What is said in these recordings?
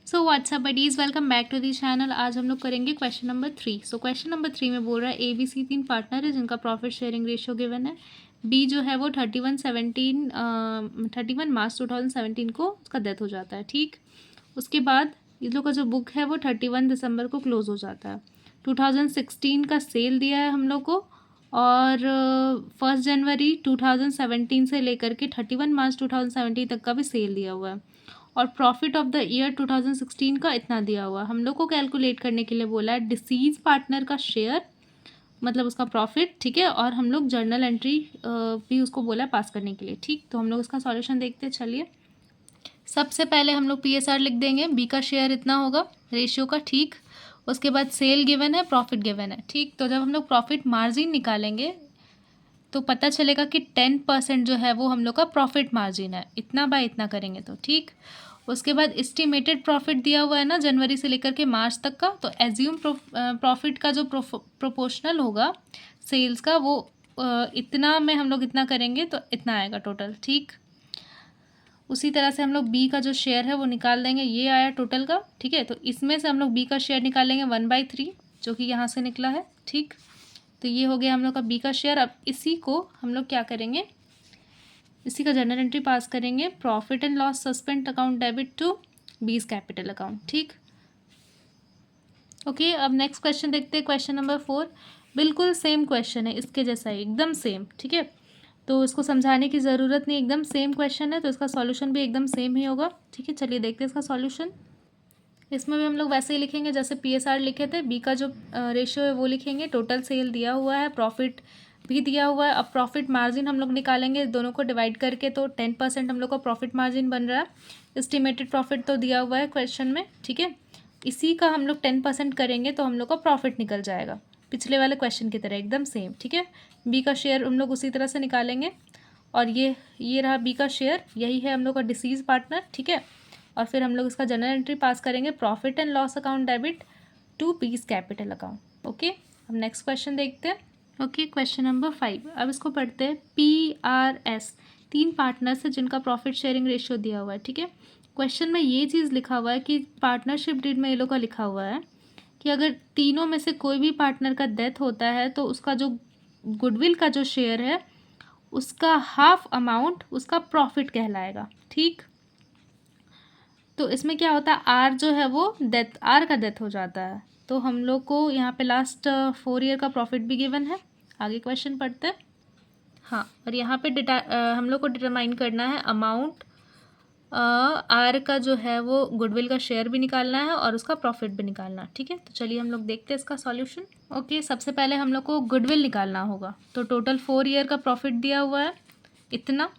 So what's up buddies, welcome back to the channel. आज हम लोग करेंगे question number 3। So question number 3 में बोल रहा है ABC 3 पार्टनर है जिनका प्रॉफिट शेयरिंग रेशियो गिवन है। बी जो है वो 31 मार्च 2017 को उसका डेथ हो जाता है। ठीक, उसके बाद इन लोग का जो बुक है वो 31 दिसंबर को क्लोज हो जाता है। 2016 का सेल दिया है हम लोग को, और 1 जनवरी 2017 से लेकर के 31 मार्च 2017 तक का भी सेल दिया हुआ है, और प्रॉफिट ऑफ द ईयर 2016 का इतना दिया हुआ है। हम लोग को कैलकुलेट करने के लिए बोला है डिसीज पार्टनर का शेयर, मतलब उसका प्रॉफिट। ठीक है, और हम लोग जर्नल एंट्री भी उसको बोला है पास करने के लिए। ठीक, तो हम लोग इसका सॉल्यूशन देखते हैं। चलिए, सबसे पहले हम लोग PSR लिख देंगे। बी का शेयर इतना होगा रेशियो का। ठीक, उसके बाद सेल गिवन है, प्रॉफिट गिवन है। ठीक, तो जब हम लोग प्रॉफिट मार्जिन निकालेंगे तो पता चलेगा कि 10% जो है वो हम लोग का प्रॉफिट मार्जिन है, इतना बाय इतना करेंगे तो। ठीक, उसके बाद एस्टिमेटेड प्रॉफिट दिया हुआ है ना जनवरी से लेकर के मार्च तक का, तो एज्यूम प्रॉफिट का जो प्रोपोर्शनल होगा सेल्स का वो इतना में हम लोग इतना करेंगे तो इतना आएगा टोटल। ठीक, उसी तरह से हम लोग बी का जो शेयर है वो निकाल देंगे। ये आया टोटल का। ठीक है, तो इसमें से हम लोग बी का शेयर निकालेंगे 1/3 जो कि यहाँ से निकला है। ठीक, तो ये हो गया हम लोग का बी का शेयर। अब इसी को हम लोग क्या करेंगे, इसी का जर्नल एंट्री पास करेंगे। Profit and loss suspend account debit to B's capital account. ठीक, ओके। अब नेक्स्ट क्वेश्चन देखते हैं, क्वेश्चन नंबर 4। बिल्कुल सेम क्वेश्चन है, इसके जैसा ही एकदम सेम। ठीक है, तो इसको समझाने की ज़रूरत नहीं, एकदम सेम क्वेश्चन है, तो इसका सॉल्यूशन भी एकदम सेम ही होगा। ठीक है, चलिए देखते हैं इसका सॉल्यूशन। इसमें भी हम लोग वैसे ही लिखेंगे जैसे PSR लिखे थे। बी का जो रेशियो है वो लिखेंगे। टोटल सेल दिया हुआ है, प्रॉफिट भी दिया हुआ है। अब प्रॉफिट मार्जिन हम लोग निकालेंगे, दोनों को डिवाइड करके, तो 10% हम लोग का प्रॉफिट मार्जिन बन रहा है। एस्टिमेटेड प्रॉफिट तो दिया हुआ है क्वेश्चन में। ठीक है, इसी का हम लोग 10% करेंगे तो हम लोग का प्रॉफिट निकल जाएगा, पिछले वाले क्वेश्चन की तरह एकदम सेम। ठीक है, बी का शेयर हम लोग उसी तरह से निकालेंगे, और ये रहा बी का शेयर, यही है हम लोग का डिसीज पार्टनर। ठीक है, और फिर हम लोग इसका जर्नल एंट्री पास करेंगे, profit and loss account debit to B's capital account. Okay, अब नेक्स्ट क्वेश्चन देखते हैं। Okay, question number 5। अब इसको पढ़ते हैं। PRS 3 पार्टनर्स है जिनका प्रॉफिट शेयरिंग रेशियो दिया हुआ है। ठीक है, क्वेश्चन में ये चीज़ लिखा हुआ है कि पार्टनरशिप डीड में ये लोग का लिखा हुआ है कि अगर तीनों में से कोई भी पार्टनर का डेथ होता है तो उसका जो गुडविल का जो शेयर है उसका हाफ अमाउंट उसका प्रॉफिट कहलाएगा। ठीक, तो इसमें क्या होता है, आर जो है वो डेथ, आर का डेथ हो जाता है, तो हम लोग को यहाँ पे लास्ट 4 ईयर का प्रॉफिट भी गिवन है। आगे क्वेश्चन पढ़ते हैं। हाँ, और यहाँ पे हम लोग को डिटरमाइन करना है अमाउंट, आर का जो है वो गुडविल का शेयर भी निकालना है और उसका प्रॉफिट भी निकालना है। ठीक है, तो चलिए हम लोग देखते हैं इसका सॉल्यूशन। ओके, सबसे पहले हम लोग को गुडविल निकालना होगा, तो टोटल 4 ईयर का प्रॉफिट दिया हुआ है इतना,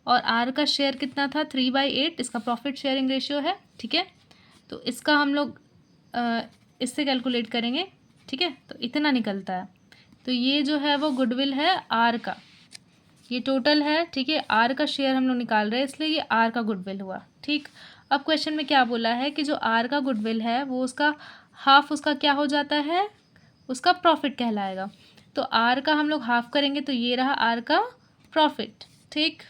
और आर का शेयर कितना था 3/8, इसका प्रॉफिट शेयरिंग रेशियो है। ठीक है, तो इसका हम लोग इससे कैलकुलेट करेंगे। ठीक है, तो इतना निकलता है, तो ये जो है वो गुडविल है आर का, ये टोटल है। ठीक है, आर का शेयर हम लोग निकाल रहे हैं इसलिए ये आर का गुडविल हुआ। ठीक, अब क्वेश्चन में क्या बोला है कि जो आर का गुडविल है वो उसका हाफ उसका क्या हो जाता है, उसका प्रॉफिट कहलाएगा। तो आर का हम लोग हाफ करेंगे तो ये रहा आर का प्रॉफिट। ठीक,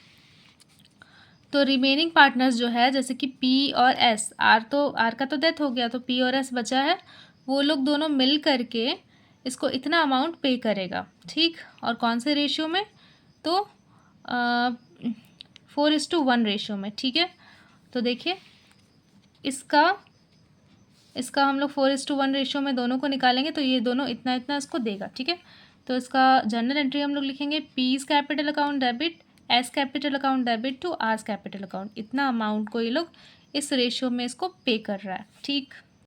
तो रिमेनिंग पार्टनर्स जो है जैसे कि पी और एस, आर का तो डेथ हो गया, तो पी और एस बचा है, वो लोग दोनों मिल करके इसको इतना अमाउंट पे करेगा। ठीक, और कौन से रेशियो में, तो 4:1 रेशियो में। ठीक है, तो देखिए इसका हम लोग 4:1 रेशियो में दोनों को निकालेंगे तो ये दोनों इतना इतना इसको देगा। ठीक है, तो इसका जर्नल एंट्री हम लोग लिखेंगे, P's capital account debit S capital account debit to R's capital account. इतना अमाउंट को ये लोग इस रेशियो में इसको पे कर रहा है। ठीक,